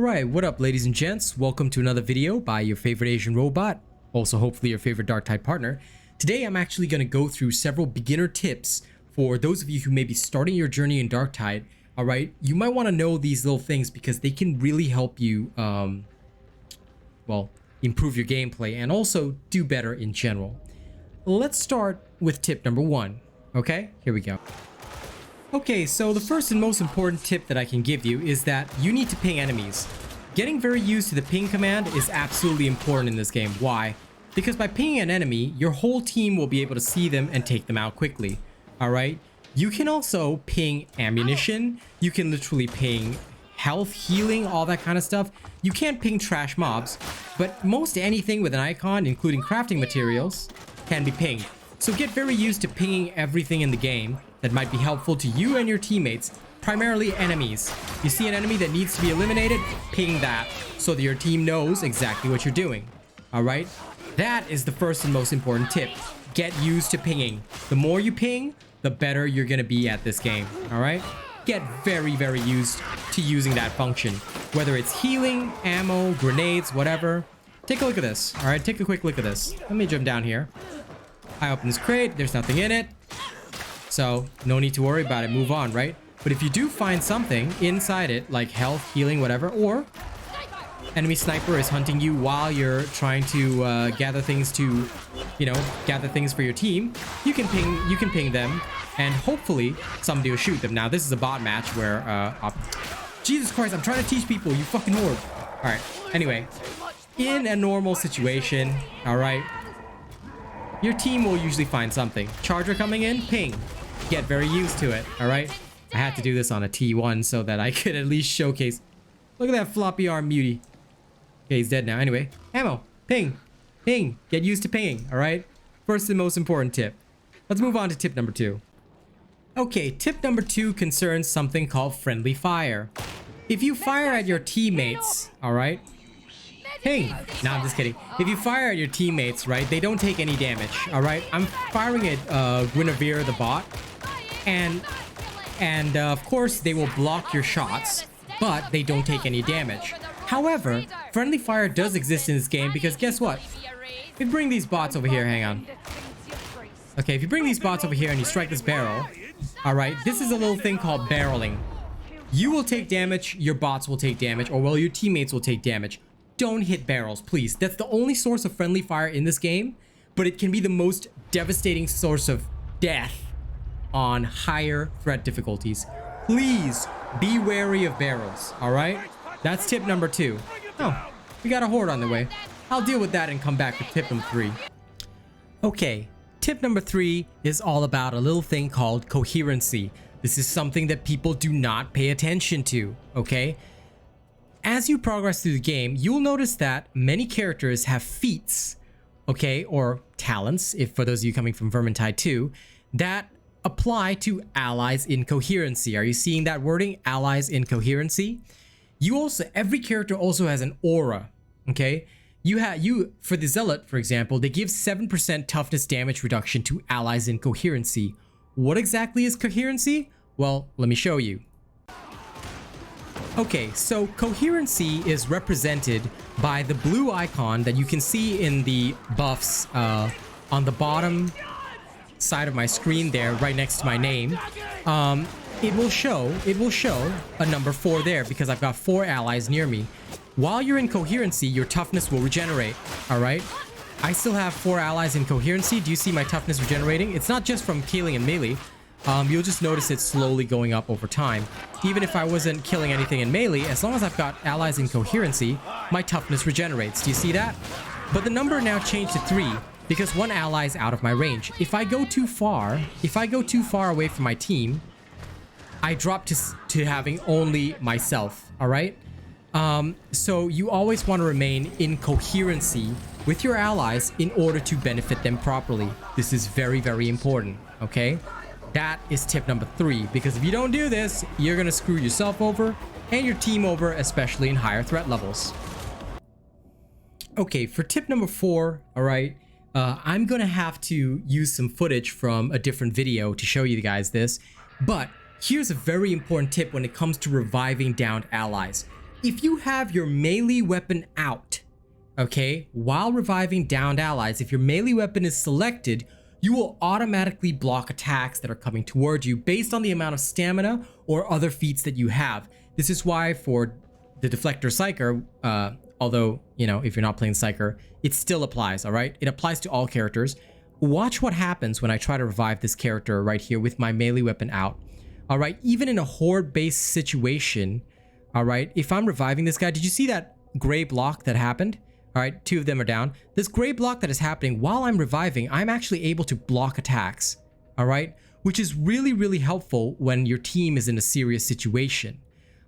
Alright, what up ladies and gents? Welcome to another video by your favorite Asian robot, also hopefully your favorite DarkTide partner. Today I'm actually going to go through several beginner tips for those of you who may be starting your journey in DarkTide. Alright, you might want to know these little things because they can really help you, well, improve your gameplay and also do better in general. Let's start with tip number 1, okay? Here we go. Okay, so the first and most important tip that I can give you is that you need to ping enemies. Getting very used to the ping command is absolutely important in this game. Why? Because by pinging an enemy, your whole team will be able to see them and take them out quickly. Alright? You can also ping ammunition. You can literally ping health, healing, all that kind of stuff. You can't ping trash mobs, but most anything with an icon, including crafting materials, can be pinged. So get very used to pinging everything in the game that might be helpful to you and your teammates, primarily enemies. You see an enemy that needs to be eliminated, ping that so that your team knows exactly what you're doing. Alright? That is the first and most important tip. Get used to pinging. The more you ping, the better you're gonna be at this game. Alright? Get very used to using that function. Whether it's healing, ammo, grenades, whatever. Take a look at this. Alright, take a quick look at this. Let me jump down here. I open this crate, there's nothing in it. So, no need to worry about it, move on, right? But if you do find something inside it, like health, healing, whatever, or enemy sniper is hunting you while you're trying to gather things to, gather things for your team, you can ping them, and hopefully somebody will shoot them. Now, this is a bot match where, Jesus Christ, I'm trying to teach people, you fucking orb. Alright, anyway, in a normal situation, alright, your team will usually find something. Charger coming in, ping. Get very used to it, alright? I had to do this on a T1 so that I could at least showcase. Look at that floppy arm beauty. Okay, he's dead now. Anyway, ammo, ping, ping. Get used to pinging, alright? First and most important tip. Let's move on to tip number 2. Okay, tip number 2 concerns something called friendly fire. If you fire at your teammates, alright? Ping! No, I'm just kidding. If you fire at your teammates, right, they don't take any damage, alright? I'm firing at Guinevere the bot, and of course they will block your shots, but they don't take any damage. However, friendly fire does exist in this game because guess what? If you bring these bots over here, hang on. Okay, if you bring these bots over here and you strike this barrel, alright, this is a little thing called barreling. You will take damage, your bots will take damage, or well, your teammates will take damage. Don't hit barrels, please. That's the only source of friendly fire in this game, but it can be the most devastating source of death on higher threat difficulties. Please be wary of barrels, alright? That's tip number 2. Oh, we got a horde on the way. I'll deal with that and come back with tip number 3. Okay, tip number 3 is all about a little thing called coherency. This is something that people do not pay attention to, okay? As you progress through the game, you'll notice that many characters have feats, okay, or talents, if for those of you coming from Vermintide 2, that apply to allies in coherency. Are you seeing that wording? Allies in coherency? Every character also has an aura, okay? For the Zealot, for example, they give 7% toughness damage reduction to allies in coherency. What exactly is coherency? Well, let me show you. Okay, so coherency is represented by the blue icon that you can see in the buffs on the bottom side of my screen there, right next to my name. It will show a number 4 there because I've got 4 allies near me. While you're in coherency, your toughness will regenerate, alright? I still have 4 allies in coherency. Do you see my toughness regenerating? It's not just from killing and melee. You'll just notice it slowly going up over time. Even if I wasn't killing anything in melee, as long as I've got allies in coherency, my toughness regenerates. Do you see that? But the number now changed to 3 because 1 ally is out of my range. If I go too far away from my team, I drop to having only myself, alright? So you always want to remain in coherency with your allies in order to benefit them properly. This is very important, okay? That is tip number 3, because if you don't do this, you're going to screw yourself over and your team over, especially in higher threat levels. Okay, for tip number 4, alright, I'm going to have to use some footage from a different video to show you guys this, but here's a very important tip when it comes to reviving downed allies. if you have your melee weapon out, okay, while reviving downed allies, if your melee weapon is selected, you will automatically block attacks that are coming towards you based on the amount of stamina or other feats that you have. This is why for the Deflector Psyker, although, you know, if you're not playing Psyker, it still applies, all right? It applies to all characters. Watch what happens when I try to revive this character right here with my melee weapon out. All right, even in a horde-based situation, all right, if I'm reviving this guy, did you see that gray block that happened? All right, 2 of them are down. This gray block that is happening while I'm reviving, I'm actually able to block attacks, all right? Which is really, really helpful when your team is in a serious situation,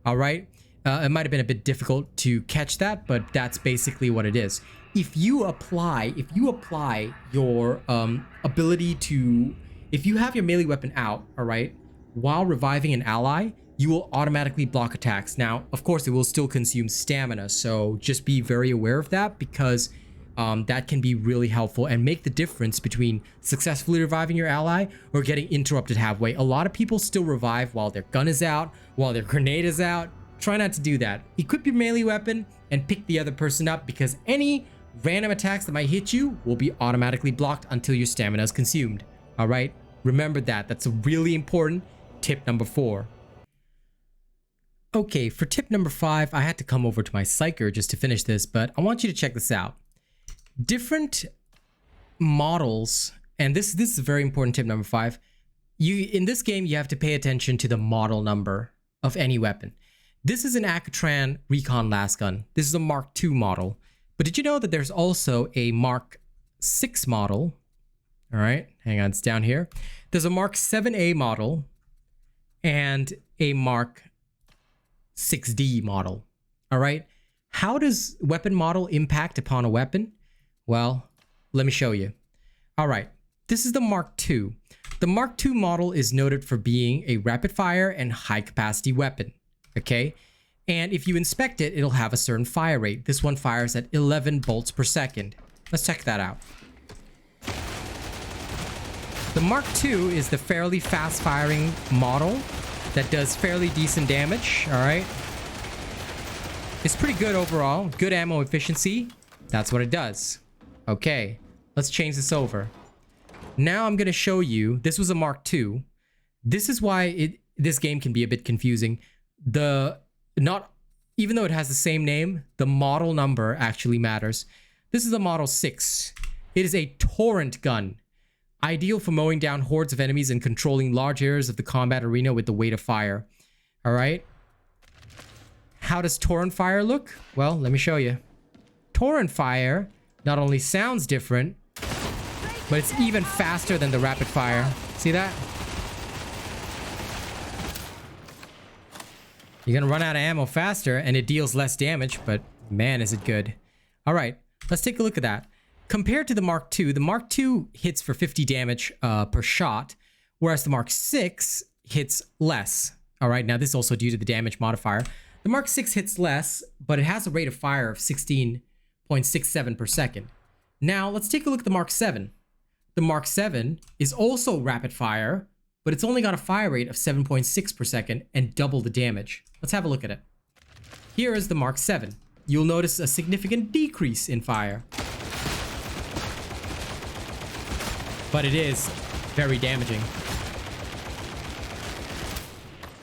all right? It might have been a bit difficult to catch that, but that's basically what it is. If you apply your ability to, if you have your melee weapon out, all right, while reviving an ally, you will automatically block attacks. Now, of course, it will still consume stamina, so just be very aware of that, because that can be really helpful and make the difference between successfully reviving your ally or getting interrupted halfway. A lot of people still revive while their gun is out, while their grenade is out. Try not to do that. Equip your melee weapon and pick the other person up, because any random attacks that might hit you will be automatically blocked until your stamina is consumed. All right, remember that. That's a really important tip number 4. Okay, for tip number 5, I had to come over to my Psyker just to finish this, but I want you to check this out. Different models, and this is a very important tip number 5. In this game, you have to pay attention to the model number of any weapon. This is an Akatran Recon lasgun. This is a Mark II model. But did you know that there's also a Mark 6 model? All right, hang on, it's down here. There's a Mark 7A model and a Mark 6D model. All right, how does weapon model impact upon a weapon? Well, let me show you. All right, this is the Mark II. The Mark II model is noted for being a rapid fire and high capacity weapon. Okay, and if you inspect it, it'll have a certain fire rate. This one fires at 11 bolts per second. Let's check that out. The Mark II is the fairly fast firing model that does fairly decent damage. All right, it's pretty good overall. Good ammo efficiency. That's what it does. Okay, let's change this over. Now I'm going to show you, this was a Mark II. This is why this game can be a bit confusing. Even though it has the same name, the model number actually matters. This is a Model 6. It is a torrent gun, ideal for mowing down hordes of enemies and controlling large areas of the combat arena with the weight of fire. All right. How does torrent fire look? Well, let me show you. Torrent fire not only sounds different, but it's even faster than the rapid fire. See that? You're gonna run out of ammo faster and it deals less damage, but man, is it good. All right, let's take a look at that. Compared to the Mark II hits for 50 damage per shot, whereas the Mark VI hits less. All right, now this is also due to the damage modifier. The Mark VI hits less, but it has a rate of fire of 16.67 per second. Now, let's take a look at the Mark VII. The Mark VII is also rapid fire, but it's only got a fire rate of 7.6 per second and double the damage. Let's have a look at it. Here is the Mark VII. You'll notice a significant decrease in fire, but it is very damaging.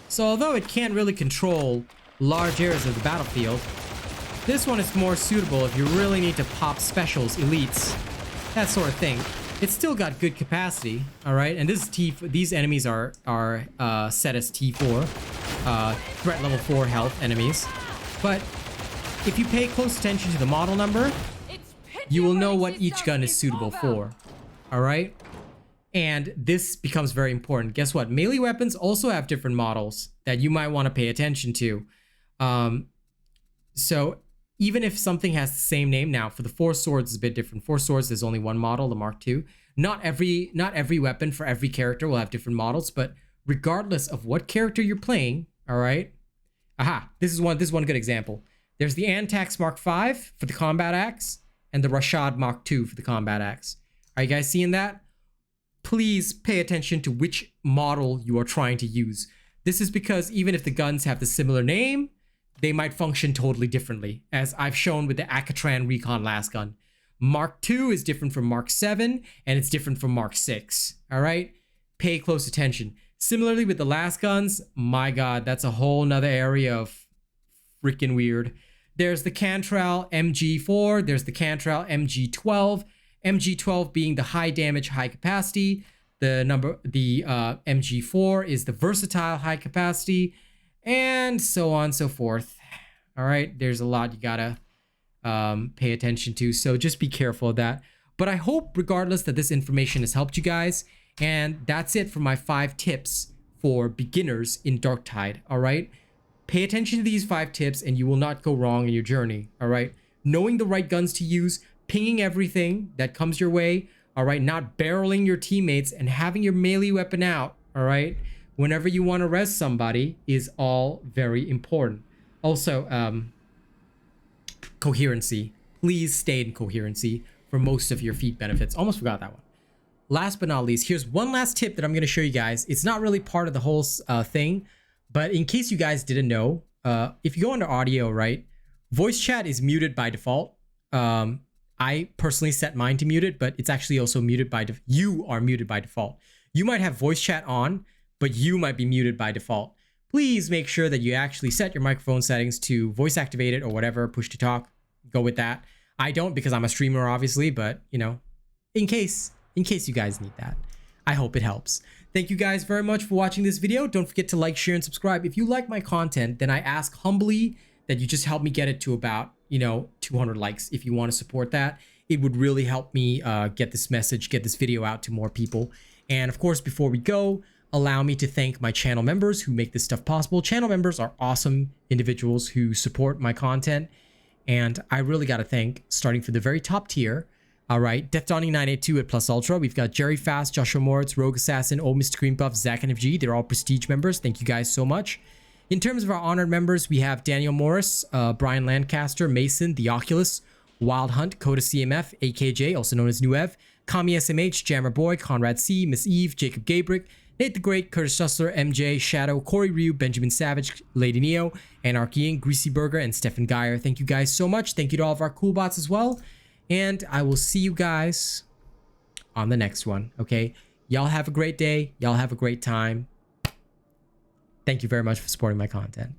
So although it can't really control large areas of the battlefield, this one is more suitable if you really need to pop specials, elites, that sort of thing. It's still got good capacity, all right? And this is these enemies are set as T4, threat level 4 health enemies. But if you pay close attention to the model number, you will know what each gun is suitable for, all right? And this becomes very important. Guess what? Melee weapons also have different models that you might want to pay attention to. So even if something has the same name, now for the 4 swords is a bit different. 4 swords, there's only one model, the Mark II. Not every weapon for every character will have different models, but regardless of what character you're playing, all right? Aha, this is one good example. There's the Antax Mark V for the combat axe and the Rashad Mark II for the combat axe. Are you guys seeing that? Please pay attention to which model you are trying to use. This is because even if the guns have the similar name, they might function totally differently, as I've shown with the Akatran Recon lasgun. Mark II is different from Mark 7, and it's different from Mark 6. All right, pay close attention. Similarly with the lasguns, my god, that's a whole nother area of freaking weird. There's the Cantrell MG4, there's the Cantrell MG12, MG12 being the high damage, high capacity. The MG4 is the versatile, high capacity, and so on and so forth. All right, there's a lot you gotta pay attention to, so just be careful of that. But I hope regardless that this information has helped you guys, and that's it for my 5 tips for beginners in Darktide. All right, pay attention to these 5 tips and you will not go wrong in your journey. All right, knowing the right guns to use, pinging everything that comes your way. All right, not barreling your teammates, and having your melee weapon out, all right, whenever you want to res somebody is all very important. Also, coherency. Please stay in coherency for most of your feat benefits. Almost forgot that one. Last but not least, here's one last tip that I'm going to show you guys. It's not really part of the whole thing, but in case you guys didn't know, if you go under audio, right, voice chat is muted by default. I personally set mine to muted, but it's actually also muted by you are muted by default. You might have voice chat on, but you might be muted by default. Please make sure that you actually set your microphone settings to voice activated or whatever, push to talk. Go with that. I don't, because I'm a streamer, obviously, but you know, in case you guys need that. I hope it helps. Thank you guys very much for watching this video. Don't forget to like, share, and subscribe. If you like my content, then I ask humbly that you just help me get it to about, 200 likes. If you want to support that, it would really help me get this message, get this video out to more people. And of course, before we go, allow me to thank my channel members who make this stuff possible. Channel members are awesome individuals who support my content, and I really got to thank, starting from the very top tier. All right, Death Donnie 982 at Plus Ultra. We've got Jerry Fast, Joshua Moritz, Rogue Assassin, Old Mr. Green Buff, Zach NFG. They're all prestige members. Thank you guys so much. In terms of our honored members, we have Daniel Morris, Brian Lancaster, Mason, The Oculus, Wild Hunt, Coda CMF, AKJ, also known as Nuev, Kami SMH, Jammer Boy, Conrad C, Miss Eve, Jacob Gabrick, Nate the Great, Curtis Schussler, MJ, Shadow, Corey Ryu, Benjamin Savage, Lady Neo, Anarchy Inc., Greasy Burger, and Stefan Geyer. Thank you guys so much. Thank you to all of our cool bots as well. And I will see you guys on the next one, okay? Y'all have a great day. Y'all have a great time. Thank you very much for supporting my content.